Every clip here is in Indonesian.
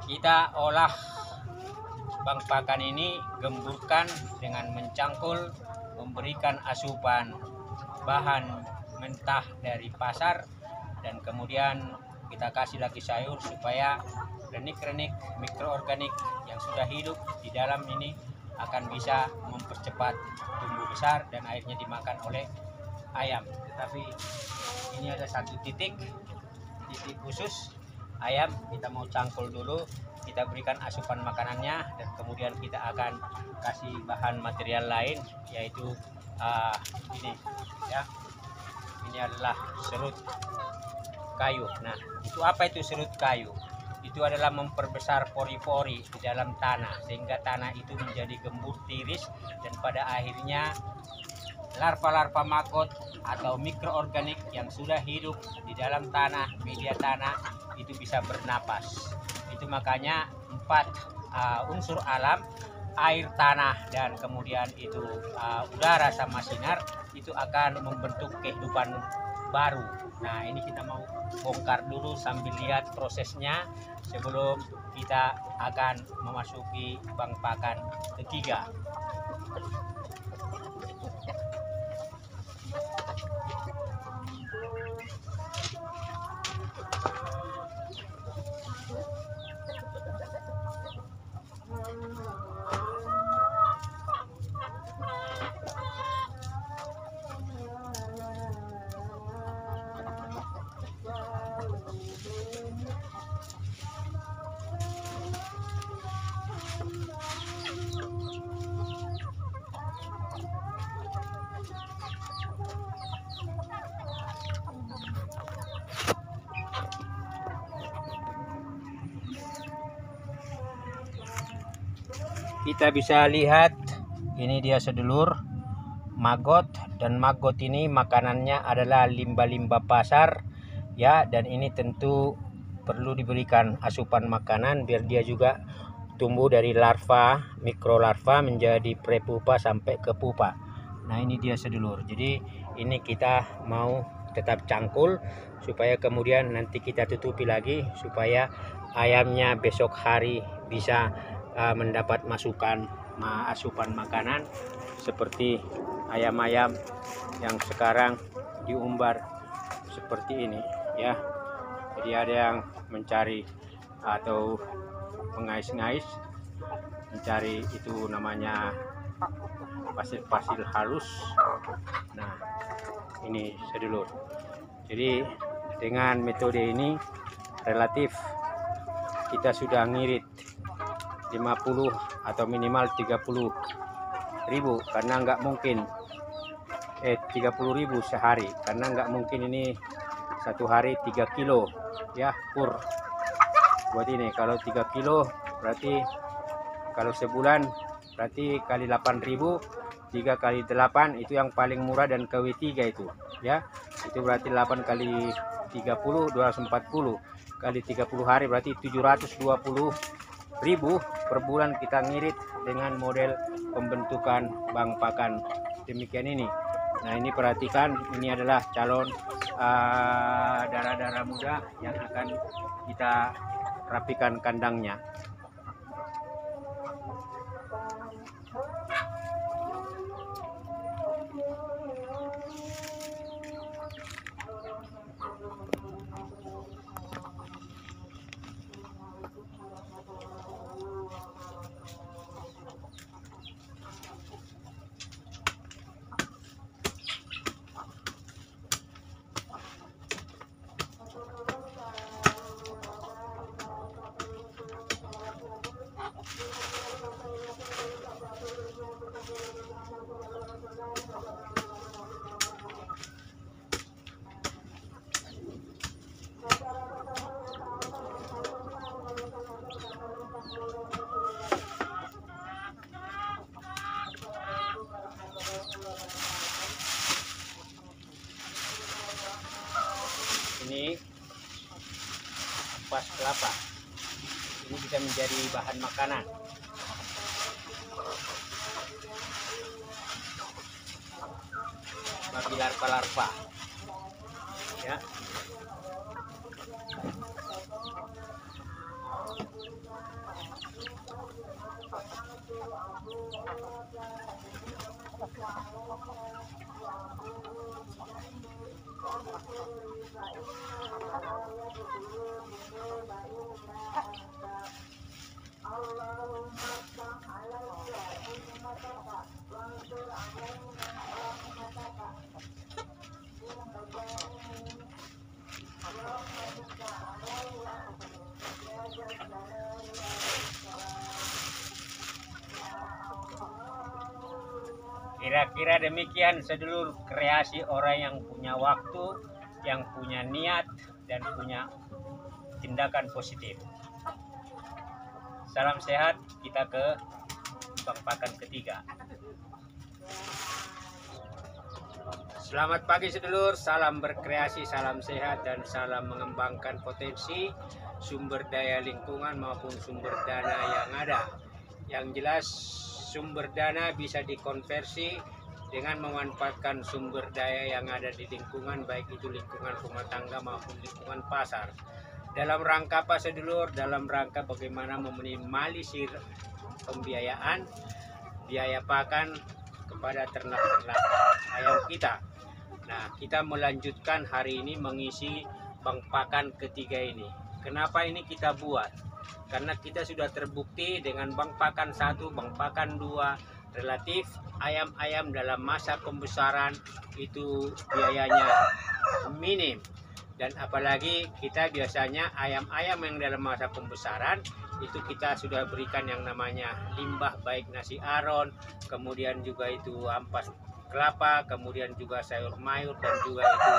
Kita olah bang pakan ini, gemburkan dengan mencangkul, memberikan asupan bahan mentah dari pasar, dan kemudian kita kasih lagi sayur supaya renik-renik mikroorganik yang sudah hidup di dalam ini akan bisa mempercepat tumbuh besar dan akhirnya dimakan oleh ayam. Tetapi ini ada satu titik khusus ayam, kita mau cangkul dulu, kita berikan asupan makanannya, dan kemudian kita akan kasih bahan material lain, yaitu ini ya, ini adalah serut kayu. Nah, itu apa itu serut kayu? Itu adalah memperbesar pori-pori di dalam tanah sehingga tanah itu menjadi gembur, tiris, dan pada akhirnya larva-larva maggot atau mikroorganik yang sudah hidup di dalam tanah, media tanah, itu bisa bernapas. Itu makanya 4 unsur alam, air, tanah, dan kemudian itu udara sama sinar, itu akan membentuk kehidupan baru. Nah, ini kita mau bongkar dulu sambil lihat prosesnya sebelum kita akan memasuki bang pakan ketiga. Kita bisa lihat ini dia sedulur, maggot, dan maggot ini makanannya adalah limbah-limbah pasar ya, dan ini tentu perlu diberikan asupan makanan biar dia juga tumbuh dari larva, mikrolarva menjadi prepupa sampai ke pupa. Nah, ini dia sedulur. Jadi ini kita mau tetap cangkul supaya kemudian nanti kita tutupi lagi supaya ayamnya besok hari bisa mendapat asupan makanan seperti ayam-ayam yang sekarang diumbar seperti ini ya. Jadi ada yang mencari atau mengais-ngais, mencari itu namanya pasir-pasir halus. Nah, ini sedulur. Jadi dengan metode ini relatif kita sudah ngirit 50 atau minimal 30.000, karena nggak mungkin 30.000 sehari, karena nggak mungkin ini satu hari 3 kilo ya pur buat ini. Kalau 3 kilo berarti kalau sebulan berarti kali 8.000, 3 kali 8 itu yang paling murah, dan KW3 itu ya, itu berarti 8 kali 30 240 kali 30 hari berarti 720.000 per bulan kita ngirit dengan model pembentukan bang pakan demikian ini. Nah, ini perhatikan, ini adalah calon darah-darah muda yang akan kita rapikan kandangnya. Ini ampas kelapa, ini bisa menjadi bahan makanan. Bagi larva-larva ya. Kira-kira demikian sedulur kreasi orang yang punya waktu, yang punya niat, dan punya tindakan positif. Salam sehat, kita ke Bang Pakan ketiga. Selamat pagi sedulur, salam berkreasi, salam sehat, dan salam mengembangkan potensi sumber daya lingkungan maupun sumber dana yang ada. Yang jelas sumber dana bisa dikonversi dengan memanfaatkan sumber daya yang ada di lingkungan, baik itu lingkungan rumah tangga maupun lingkungan pasar. Dalam rangka apa sedulur? Dalam rangka bagaimana meminimalisir pembiayaan biaya pakan kepada ternak-ternak ayam kita. Nah, kita melanjutkan hari ini mengisi Bang Pakan ketiga ini. Kenapa ini kita buat? Karena kita sudah terbukti dengan Bang Pakan 1, Bang Pakan 2, relatif ayam-ayam dalam masa pembesaran itu biayanya minim. Dan apalagi kita biasanya ayam-ayam yang dalam masa pembesaran itu kita sudah berikan yang namanya limbah, baik nasi aron, kemudian juga itu ampas kelapa, kemudian juga sayur mayur, dan juga itu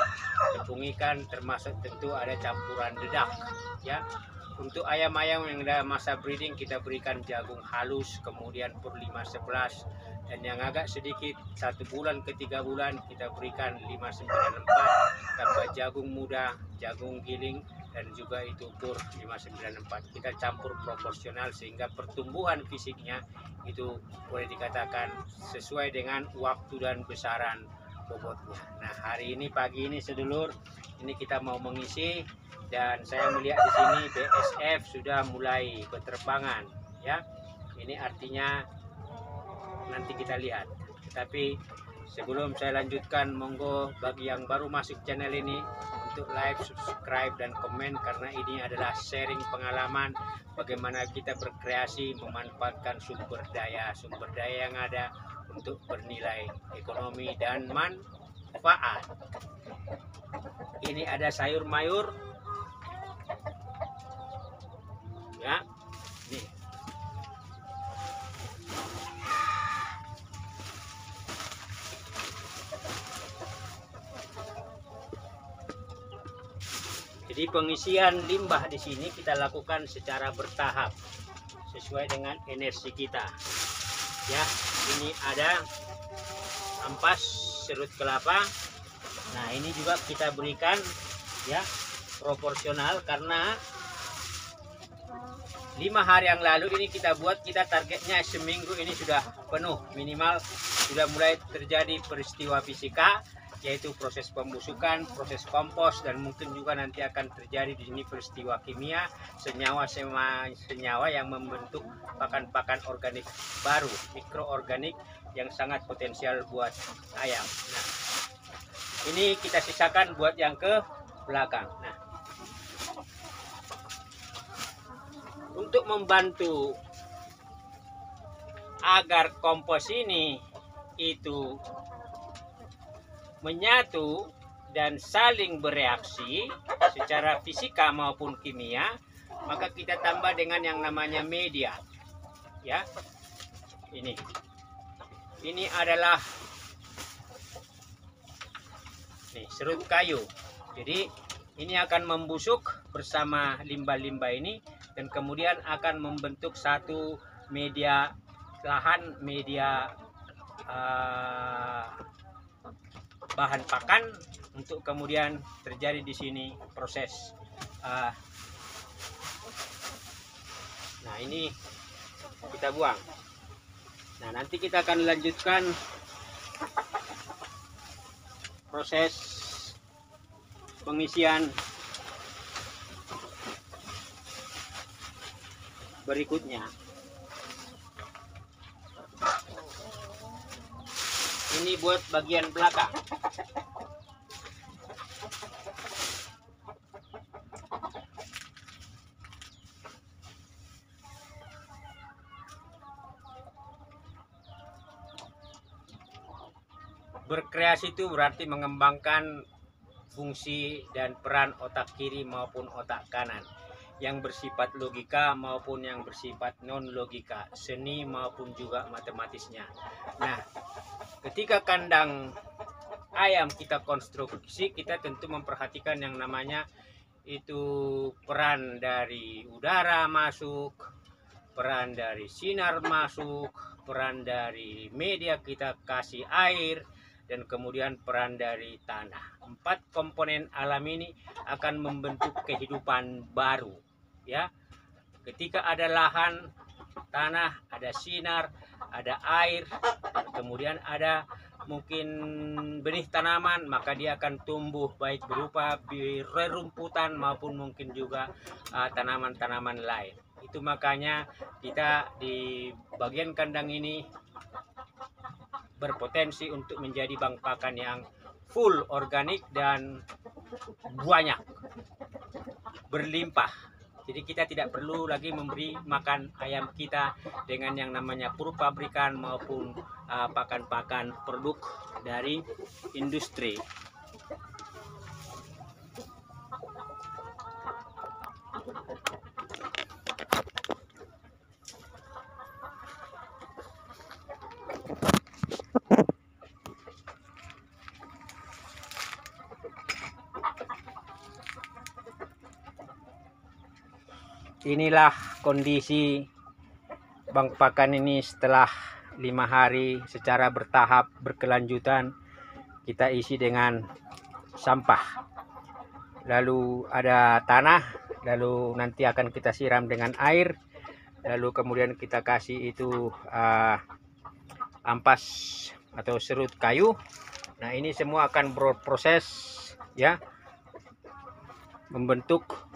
tepung ikan, termasuk tentu ada campuran dedak ya. Untuk ayam-ayam yang dalam masa breeding kita berikan jagung halus, kemudian pur 511, dan yang agak sedikit 1 bulan ke 3 bulan kita berikan 594 tambah jagung muda, jagung giling, dan juga itu pur 594. Kita campur proporsional sehingga pertumbuhan fisiknya itu boleh dikatakan sesuai dengan waktu dan besaran bobotnya. Nah, hari ini pagi ini sedulur, ini kita mau mengisi, dan saya melihat di sini BSF sudah mulai berterbangan ya. Ini artinya nanti kita lihat. Tetapi sebelum saya lanjutkan, monggo bagi yang baru masuk channel ini untuk like, subscribe, dan komen, karena ini adalah sharing pengalaman bagaimana kita berkreasi memanfaatkan sumber daya yang ada untuk bernilai ekonomi dan manfaat. Ini ada sayur mayur ya, nih. Jadi pengisian limbah di sini kita lakukan secara bertahap sesuai dengan energi kita. Ya, ini ada ampas serut kelapa. Nah, ini juga kita berikan ya proporsional, karena 5 hari yang lalu ini kita buat, kita targetnya seminggu ini sudah penuh, minimal sudah mulai terjadi peristiwa fisika, yaitu proses pembusukan, proses kompos, dan mungkin juga nanti akan terjadi di sini peristiwa kimia, senyawa yang membentuk pakan-pakan organik baru, mikroorganik yang sangat potensial buat ayam. Nah, ini kita sisakan buat yang ke belakang. Nah, untuk membantu agar kompos ini itu menyatu dan saling bereaksi secara fisika maupun kimia, maka kita tambah dengan yang namanya media ya. Ini adalah serut kayu. Jadi ini akan membusuk bersama limbah-limbah ini, dan kemudian akan membentuk satu media lahan, media bahan pakan, untuk kemudian terjadi di sini proses. Nah, ini kita buang. Nah, nanti kita akan lanjutkan proses pengisian berikutnya. Ini buat bagian belakang. Berkreasi itu berarti mengembangkan fungsi dan peran otak kiri maupun otak kanan, yang bersifat logika maupun yang bersifat non logika, seni maupun juga matematisnya. Nah, ketika kandang ayam kita konstruksi, kita tentu memperhatikan yang namanya itu peran dari udara masuk, peran dari sinar masuk, peran dari media kita kasih air, dan kemudian peran dari tanah. 4 komponen alam ini akan membentuk kehidupan baru, ya. Ketika ada lahan, tanah, ada sinar, ada air, dan kemudian ada mungkin benih tanaman, maka dia akan tumbuh baik berupa rerumputan maupun mungkin juga tanaman-tanaman lain. Itu makanya kita di bagian kandang ini berpotensi untuk menjadi bank pakan yang full organik dan banyak, berlimpah. Jadi kita tidak perlu lagi memberi makan ayam kita dengan yang namanya pupuk pabrikan maupun pakan-pakan produk dari industri. Inilah kondisi bank pakan ini setelah 5 hari secara bertahap berkelanjutan. Kita isi dengan sampah, lalu ada tanah, lalu nanti akan kita siram dengan air, lalu kemudian kita kasih itu ampas atau serut kayu. Nah, ini semua akan berproses, ya, membentuk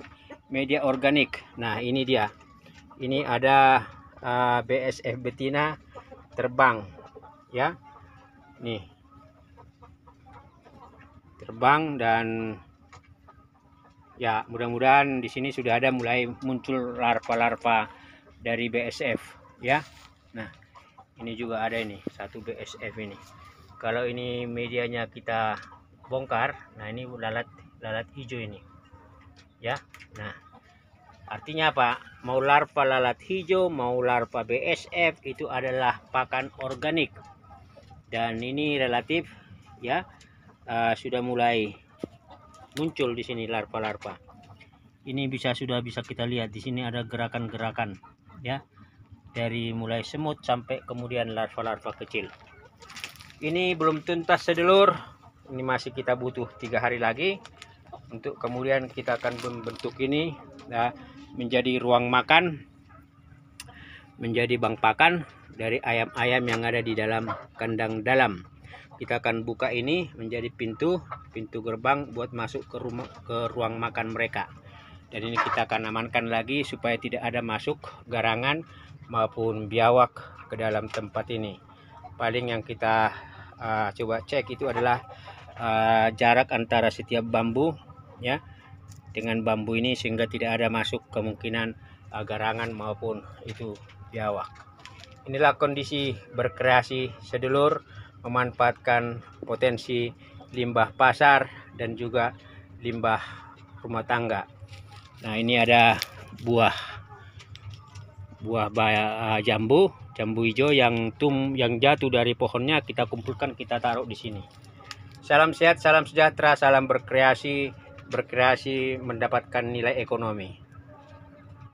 media organik. Nah, ini dia. Ini ada BSF betina terbang, ya. Nih. Terbang, dan ya, mudah-mudahan di sini sudah ada mulai muncul larva-larva dari BSF, ya. Nah, ini juga ada ini, satu BSF ini. Kalau ini medianya kita bongkar, nah ini lalat hijau ini. Ya, nah artinya apa? Mau larva lalat hijau, mau larva BSF, itu adalah pakan organik, dan ini relatif, ya, sudah mulai muncul di sini larva-larva. Ini sudah bisa kita lihat di sini ada gerakan-gerakan, ya, dari mulai semut sampai kemudian larva-larva kecil. Ini belum tuntas sedulur, ini masih kita butuh 3 hari lagi. Untuk kemudian kita akan membentuk ini menjadi ruang makan, menjadi bank pakan dari ayam-ayam yang ada di dalam kandang dalam. Kita akan buka ini menjadi pintu gerbang buat masuk ke ruang makan mereka. Dan ini kita akan amankan lagi supaya tidak ada masuk garangan maupun biawak ke dalam tempat ini. Paling yang kita coba cek itu adalah jarak antara setiap bambu, ya, dengan bambu ini, sehingga tidak ada masuk kemungkinan garangan maupun itu biawak. Inilah kondisi berkreasi sedulur, memanfaatkan potensi limbah pasar dan juga limbah rumah tangga. Nah, ini ada buah jambu hijau yang jatuh dari pohonnya, kita kumpulkan, kita taruh di sini. Salam sehat, salam sejahtera, salam berkreasi mendapatkan nilai ekonomi.